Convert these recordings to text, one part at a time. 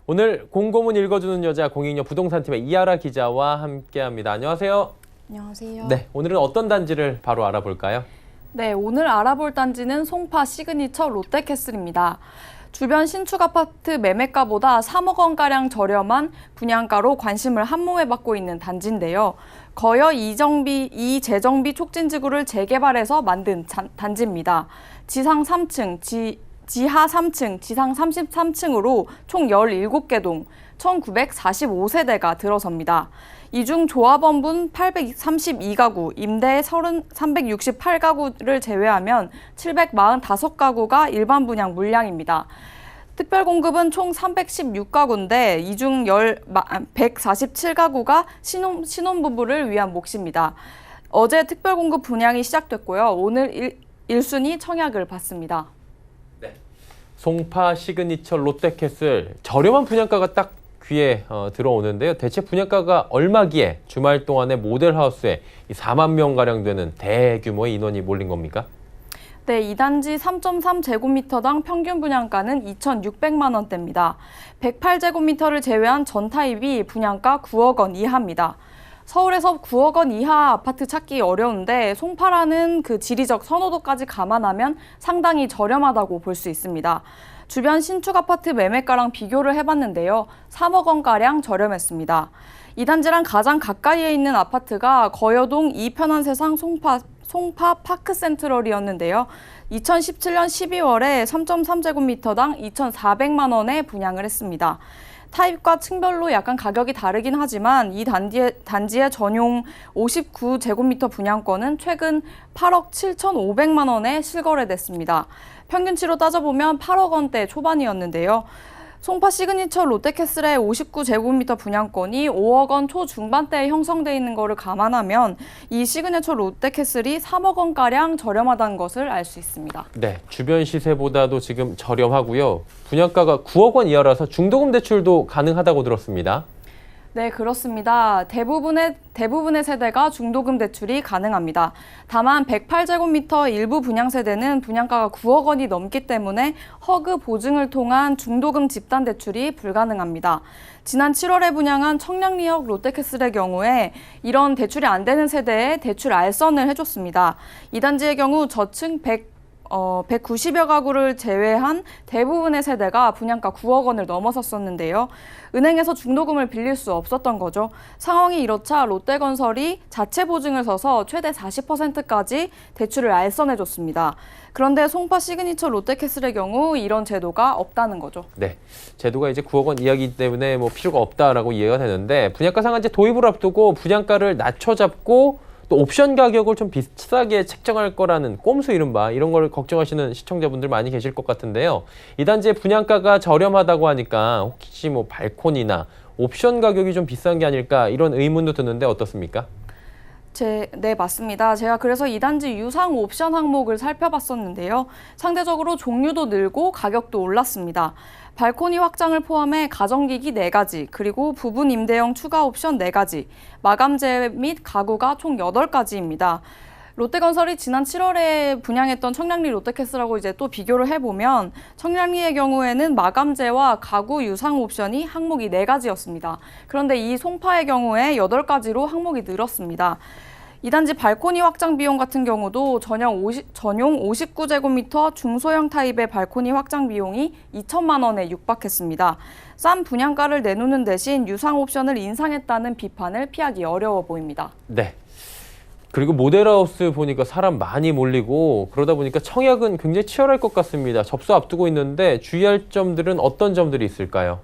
오늘 공고문 읽어주는 여자 공익역 부동산팀의 이하라 기자와 함께합니다. 안녕하세요. 안녕하세요. 네, 오늘은 어떤 단지를 바로 알아볼까요? 네, 오늘 알아볼 단지는 송파 시그니처 롯데캐슬입니다. 주변 신축 아파트 매매가보다 3억 원가량 저렴한 분양가로 관심을 한몸에 받고 있는 단지인데요. 거여 이재정비 촉진지구를 재개발해서 만든 단지입니다. 지상 3층, 지하 3층, 지상 33층으로 총 17개 동, 1945세대가 들어섭니다. 이 중 조합원분 832가구, 임대 368가구를 제외하면 745가구가 일반 분양 물량입니다. 특별 공급은 총 316가구인데 이 중 147가구가 신혼부부를 위한 몫입니다. 어제 특별 공급 분양이 시작됐고요. 오늘 1순위 청약을 받습니다. 네. 송파 시그니처 롯데캐슬, 저렴한 분양가가 딱 귀에 들어오는데요. 대체 분양가가 얼마기에 주말 동안에 모델하우스에 4만 명가량 되는 대규모의 인원이 몰린 겁니까? 네, 이 단지 3.3제곱미터당 평균 분양가는 2,600만 원대입니다. 108제곱미터를 제외한 전 타입이 분양가 9억 원 이하입니다. 서울에서 9억 원 이하 아파트 찾기 어려운데 송파라는 그 지리적 선호도까지 감안하면 상당히 저렴하다고 볼 수 있습니다. 주변 신축 아파트 매매가랑 비교를 해봤는데요. 3억 원가량 저렴했습니다. 이 단지랑 가장 가까이에 있는 아파트가 거여동 이편한세상 송파 파크센트럴이었는데요. 2017년 12월에 3.3제곱미터당 2,400만 원에 분양을 했습니다. 타입과 층별로 약간 가격이 다르긴 하지만 이 단지의 전용 59제곱미터 분양권은 최근 8억 7,500만 원에 실거래됐습니다. 평균치로 따져보면 8억 원대 초반이었는데요. 송파 시그니처 롯데캐슬의 59제곱미터 분양권이 5억 원 초중반대에 형성돼 있는 것을 감안하면 이 시그니처 롯데캐슬이 3억 원가량 저렴하다는 것을 알 수 있습니다. 네, 주변 시세보다도 지금 저렴하고요. 분양가가 9억 원 이하라서 중도금 대출도 가능하다고 들었습니다. 네, 그렇습니다. 대부분의 세대가 중도금 대출이 가능합니다. 다만 108제곱미터 일부 분양 세대는 분양가가 9억 원이 넘기 때문에 허그 보증을 통한 중도금 집단 대출이 불가능합니다. 지난 7월에 분양한 청량리역 롯데캐슬의 경우에 이런 대출이 안 되는 세대에 대출 알선을 해줬습니다. 이 단지의 경우 저층 190여 가구를 제외한 대부분의 세대가 분양가 9억 원을 넘어섰었는데요. 은행에서 중도금을 빌릴 수 없었던 거죠. 상황이 이렇자 롯데건설이 자체 보증을 서서 최대 40%까지 대출을 알선해줬습니다. 그런데 송파 시그니처 롯데캐슬의 경우 이런 제도가 없다는 거죠. 네, 제도가 이제 9억 원 이하이기 때문에 필요가 없다라고 이해가 되는데 분양가 상한제 도입을 앞두고 분양가를 낮춰잡고 또 옵션 가격을 좀 비싸게 책정할 거라는 꼼수 이른바 이런 걸 걱정하시는 시청자분들 많이 계실 것 같은데요. 이 단지의 분양가가 저렴하다고 하니까 혹시 발코니나 옵션 가격이 좀 비싼 게 아닐까 이런 의문도 드는데 어떻습니까? 네, 맞습니다. 제가 그래서 이 단지 유상 옵션 항목을 살펴봤었는데요. 상대적으로 종류도 늘고 가격도 올랐습니다. 발코니 확장을 포함해 가정기기 4가지, 그리고 부분 임대형 추가 옵션 4가지, 마감재 및 가구가 총 8가지입니다. 롯데건설이 지난 7월에 분양했던 청량리 롯데캐슬하고 이제 또 비교를 해보면 청량리의 경우에는 마감재와 가구 유상 옵션이 항목이 4가지였습니다. 그런데 이 송파의 경우에 8가지로 항목이 늘었습니다. 이 단지 발코니 확장 비용 같은 경우도 전용 59제곱미터 중소형 타입의 발코니 확장 비용이 2천만 원에 육박했습니다. 싼 분양가를 내놓는 대신 유상 옵션을 인상했다는 비판을 피하기 어려워 보입니다. 네. 그리고 모델하우스 보니까 사람 많이 몰리고 그러다 보니까 청약은 굉장히 치열할 것 같습니다. 접수 앞두고 있는데 주의할 점들은 어떤 점들이 있을까요?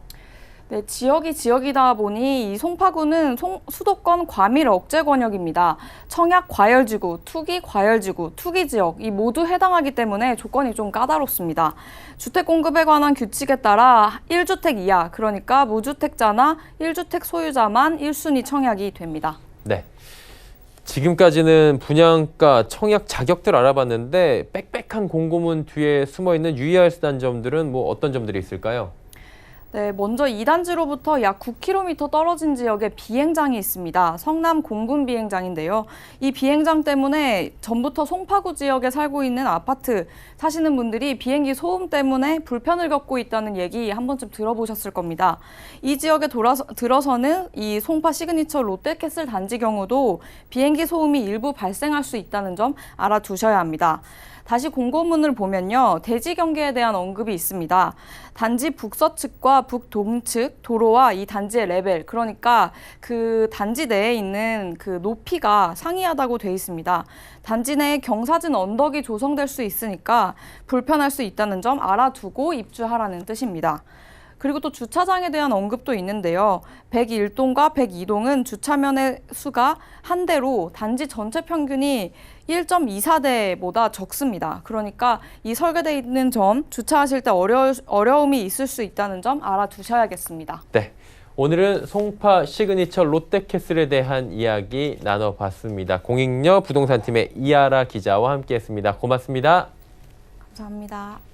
네, 지역이 지역이다 보니 이 송파구는 수도권 과밀 억제 권역입니다. 청약 과열지구, 투기 과열지구, 투기지역 이 모두 해당하기 때문에 조건이 좀 까다롭습니다. 주택 공급에 관한 규칙에 따라 1주택 이하, 그러니까 무주택자나 1주택 소유자만 1순위 청약이 됩니다. 네. 지금까지는 분양가, 청약 자격들 알아봤는데 빽빽한 공고문 뒤에 숨어있는 유의할 점들은 어떤 점들이 있을까요? 네, 먼저 2단지로부터 약 9km 떨어진 지역에 비행장이 있습니다. 성남 공군 비행장인데요. 이 비행장 때문에 전부터 송파구 지역에 살고 있는 아파트 사시는 분들이 비행기 소음 때문에 불편을 겪고 있다는 얘기 한 번쯤 들어보셨을 겁니다. 이 지역에 들어서는 이 송파 시그니처 롯데캐슬 단지 경우도 비행기 소음이 일부 발생할 수 있다는 점 알아두셔야 합니다. 다시 공고문을 보면요. 대지 경계에 대한 언급이 있습니다. 단지 북서측과 북동측 도로와 이 단지의 레벨, 그러니까 그 단지 내에 있는 그 높이가 상이하다고 돼 있습니다. 단지 내에 경사진 언덕이 조성될 수 있으니까 불편할 수 있다는 점 알아두고 입주하라는 뜻입니다. 그리고 또 주차장에 대한 언급도 있는데요. 101동과 102동은 주차면의 수가 한 대로 단지 전체 평균이 1.24대보다 적습니다. 그러니까 이 설계되어 있는 점, 주차하실 때 어려움이 있을 수 있다는 점 알아두셔야겠습니다. 네, 오늘은 송파 시그니처 롯데캐슬에 대한 이야기 나눠봤습니다. 공익여 부동산팀의 이하라 기자와 함께했습니다. 고맙습니다. 감사합니다.